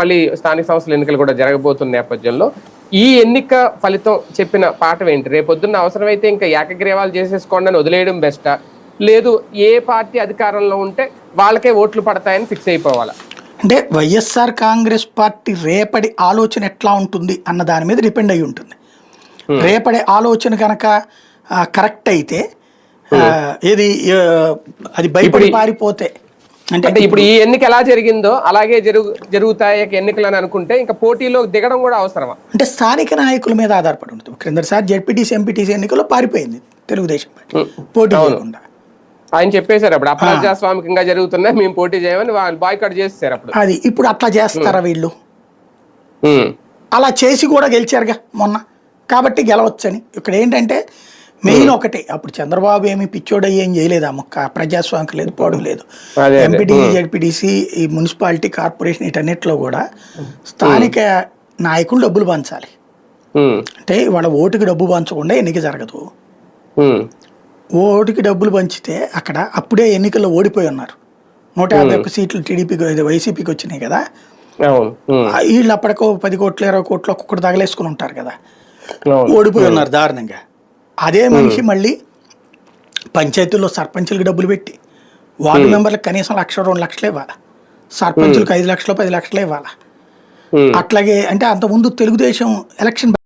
మళ్ళీ స్థానిక సంస్థల ఎన్నికలు కూడా జరగబోతున్న నేపథ్యంలో ఈ ఎన్నిక ఫలితం చెప్పిన పాఠం ఏంటి? రేపొద్దున్న అవసరమైతే ఇంకా ఏకగ్రీవాలు చేసేసుకోండి అని వదిలేయడం బెస్టా? లేదు ఏ పార్టీ అధికారంలో ఉంటే వాళ్ళకే ఓట్లు పడతాయని ఫిక్స్ అయిపోవాలా? అంటే వైఎస్ఆర్ కాంగ్రెస్ పార్టీ రేపటి ఆలోచన ఎట్లా ఉంటుంది అన్న దాని మీద డిపెండ్ అయి ఉంటుంది. రేపటి ఆలోచన కనుక కరెక్ట్ అయితే ఏది అది భయపడి పారిపోతే అంటే ఇప్పుడు ఈ ఎన్నిక ఎలా జరిగిందో అలాగే జరుగుతాయి ఎన్నికలు అని అనుకుంటే ఇంకా పోటీలో దిగడం కూడా అవసరమా? అంటే స్థానిక నాయకుల మీద ఆధారపడి ఉంటుంది. క్రిందసారి జెడ్పీటీసీ ఎంపీటీసీ ఎన్నికల్లో పారిపోయింది తెలుగుదేశం పోటీ చేయకుండా. ఆయన చెప్పేశారు అప్పుడు అప్రజాస్వామికంగా జరుగుతున్నాయి, మేము పోటీ చేయమని వాళ్ళు బాయ్కాట్ చేస్తారు. అప్పుడు అది ఇప్పుడు అట్లా చేస్తారా వీళ్ళు? అలా చేసి కూడా గెలిచారుగా మొన్న, కాబట్టి గెలవచ్చని. ఇక్కడ ఏంటంటే మెయిన్ ఒకటే, అప్పుడు చంద్రబాబు ఏమి పిచ్చోడు ఏం చేయలేదు, ఆ మొక్క ప్రజాస్వామ్యం లేదు, పోవడం లేదు. ఎంపీటీసీ జెడ్పీటీసీ ఈ మున్సిపాలిటీ కార్పొరేషన్ వీటన్నిటిలో కూడా స్థానిక నాయకులు డబ్బులు పంచాలి. అంటే వాళ్ళ ఓటుకి డబ్బు పంచకుండా ఎన్నిక జరగదు. ఓటుకి డబ్బులు పంచితే అక్కడ అప్పుడే ఎన్నికల్లో ఓడిపోయి ఉన్నారు. 151 సీట్లు టీడీపీకి వైసీపీకి వచ్చినాయి కదా. వీళ్ళు అప్పటికో 10 కోట్లు 20 కోట్లు ఒక్కొక్కటి తగలేసుకుని ఉంటారు కదా, ఓడిపోయి ఉన్నారు దారుణంగా. అదే మనిషి మళ్ళీ పంచాయతీల్లో సర్పంచులకు డబ్బులు పెట్టి వార్డు మెంబర్లకు కనీసం 1,00,000 2 లక్షలు ఇవ్వాలి, సర్పంచులకు 5 లక్షలు 10 లక్షలు ఇవ్వాలి. అట్లాగే అంటే అంతకుముందు తెలుగుదేశం ఎలక్షన్